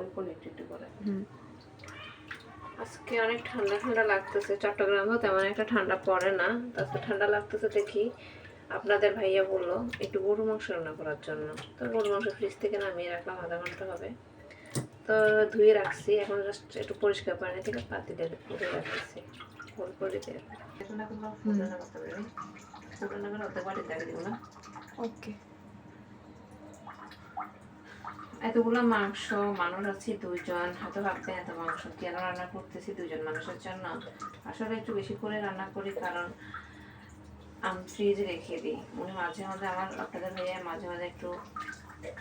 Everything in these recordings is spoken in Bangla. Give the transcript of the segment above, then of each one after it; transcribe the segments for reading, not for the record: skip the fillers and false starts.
অল্প একটু একটু করে। আজকে অনেক ঠান্ডা ঠান্ডা লাগতেছে, চট্টগ্রামেও তেমন একটা ঠান্ডা পড়ে না, আজকে ঠান্ডা লাগতেছে দেখি আপনাদের ভাইয়া বললো একটু গরু মাংস রান্না করার জন্য। তো গরু মাংস ফ্রিজ থেকে নামিয়ে রাখলাম, আধা ঘন্টা হবে। তো ধুয়ে রাখছি, এখন জাস্ট একটু পরিষ্কার পানি থেকে পাতিলে ধুয়ে রাখতেছি গোল করে দিয়ে। এখন এখন রান্না করতে পারি, রান্না করে অর্ধেক বাড়ি দেখে দিব না। ওকে। এতগুলো মাংস, মানুষ আছে 2 জন, হয়তো ভাবতে এত মাংস কেন রান্না করতেছি 2 জন মানুষের জন্য। আসলে একটু বেশি করে রান্না করি কারণ আমি ফ্রিজে রেখে দিই, উনি মাঝে মাঝে আমার আপনাদের ভাইয়া মাঝে মাঝে একটু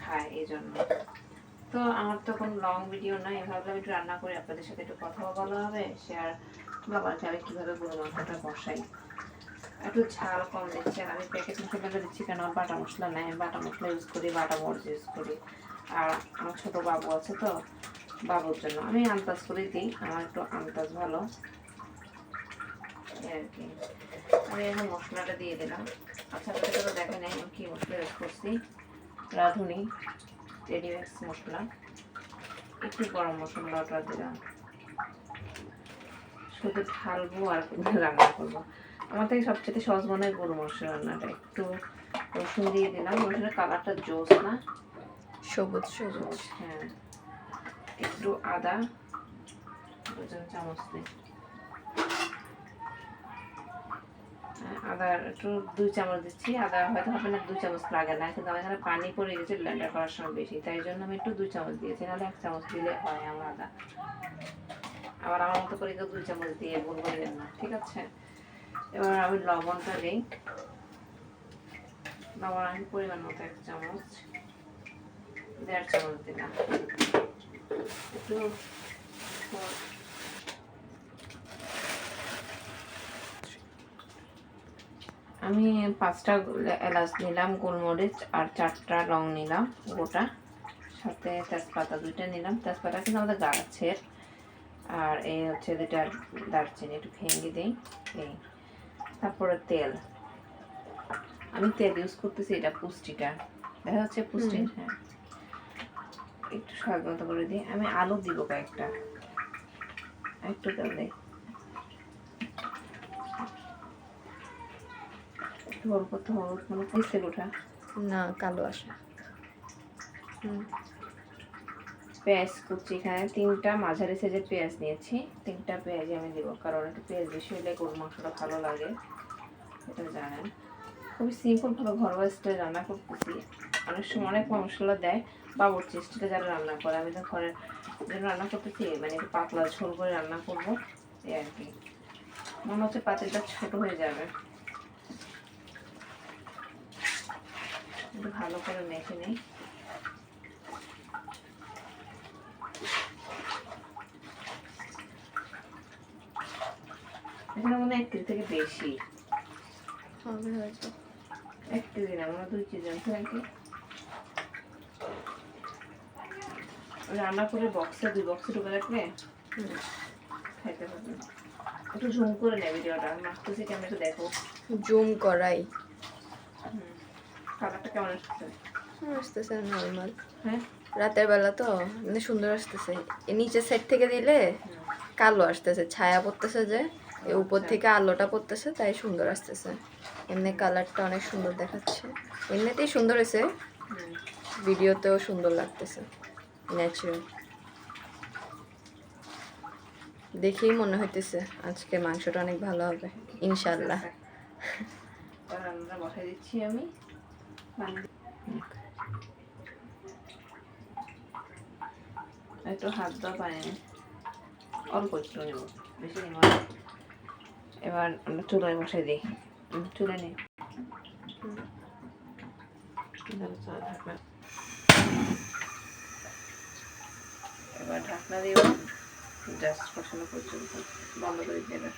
খায় এই জন্য। তো আমার তো কোনো লং ভিডিও নয়, ভাবলাম একটু রান্না করে আপনাদের সাথে একটু কথাও বলা হবে, শেয়ার বাবাকে আমি কীভাবে গরু মাংসটা বসাই। একটু ঝাল কম দিচ্ছি, আর আমি প্যাকেট মশলাটা দিচ্ছি কেন, বাটা মশলা নেই, বাটা মশলা ইউজ করি, বাটা মরিচ ইউজ করি। আর আমার ছোটো বাবু আছে তো, বাবুর জন্য আমি আন্দাজ করে দিই, আমার একটু আন্দাজ ভালো আর কি। আমি এখন মশলাটা দিয়ে দিলাম। আচ্ছা আপনাদের তো দেখে নেই আমি কী মশলা ইউজ করছি। রাঁধুনি রেডিমেক্স মশলা, একটু গরম মশলাটা দিলাম, শুধু ঢালবো আর রান্না করবো। আমার থেকে সবচেয়ে সহজ মনে হয় গরু মাংস রান্নাটা। একটু রসুন দিয়ে দিলাম, রসুনের কালারটা জোস না, সবুজ সবুজ। হ্যাঁ, একটু আদা 2 চামচ দিই, আদা একটু 2 চামচ দিচ্ছি। আদা হয়তো হবে না 2 চামচ লাগে না, কিন্তু আমার এখানে পানি পড়ে গেছে ব্লেন্ডার করার সময় বেশি, তাই জন্য আমি একটু 2 চামচ দিয়েছি, নাহলে 1 চামচ দিলে হয় আমার আদা। আবার আমার মতো করে কেউ 2 চামচ দিয়ে ভুল করে দেন না, ঠিক আছে। এবার আমি লবণটা দিই, লবণ আমি পরিমাণ মতো 1 চামচ, 1.5 চামচ দিলাম। একটু আমি 5টা এলাচ নিলাম, গোলমরিচ আর 4টা লং নিলাম গোটা, সাথে তেজপাতা 2টা নিলাম। তেজপাতা কিন্তু আমাদের গাছের, আর এই হচ্ছে 2টা দারচিনি, একটু ভেঙে দিই এই। তারপরে তেল, আমি তেল ইউজ করতেছি এটা পুষ্টিটা, দেখা যাচ্ছে পুষ্টি, হ্যাঁ। একটু স্বাদ মতো করে দিই। আমি আলু দিব কয়েকটা, একটু তেল দিই, একটু অল্প তো হলুদ মানে পিসে ওঠা না, কালো আসে। পেঁয়াজ কুচি, এখানে 3টা মাঝারি সাইজের পেঁয়াজ নিয়েছি, 3টা পেঁয়াজ আমি দিব, কারণ একটু পেঁয়াজ বেশি হলে গরুর মাংসটা ভালো লাগে, এটা জানেন। খুবই সিম্পলভাবে ঘরোয়া স্টাইলে রান্না করতেছি। অনেক সময় অনেক মশলা দেয়, বাবুর্চি স্টাইলে যারা রান্না করে, আমি তো ঘরের জন্য রান্না করতেছি, মানে একটু পাতলা ঝোল করে রান্না করবো এই আর কি। মনে হচ্ছে পাতিলটা ছোট হয়ে যাবে, একটু ভালো করে মেখে নিই। এখানে মনে হয় 1 কেজি থেকে বেশি হবে হয়তো। 1 কেজি না, মনে 2 কেজি আছে আর কি। রান্না করে বক্সে 2 বক্সে ঢুকে রাখলে খাইতে পারবেন। একটু জুম করে নেয় ভিডিওটা, মাখতেছি কেমন একটু দেখো। জুম করাই কালারটা কেমন আসছে? আসতেছে নর্মাল। হ্যাঁ, রাতের বেলা তো মানে সুন্দর আসতেছে। নিচের সাইড থেকে দিলে কালো আসতেছে, ছায়া পড়তেছে যে উপর থেকে আলোটা পড়তেছে, তাই সুন্দর আসতেছে। এমনি কালারটা অনেক সুন্দর দেখাচ্ছে, এমনিতেই সুন্দর হয়েছে, ভিডিওতেও সুন্দর লাগতেছে, ন্যাচারাল। দেখেই মনে হইতেছে আজকে মাংসটা অনেক ভালো হবে ইনশাল্লাহ। রান্নাটা বসাই দিচ্ছি আমি। একটু হাত দেওয়া পানি অল্প একটু নেব, বেশি নেব। এবার আমরা চুলায় বসাই দিই, চুলে নিই। এবার ঢাকনা দিব, জাস্ট কষানো পর্যন্ত বন্ধ করে দেবে।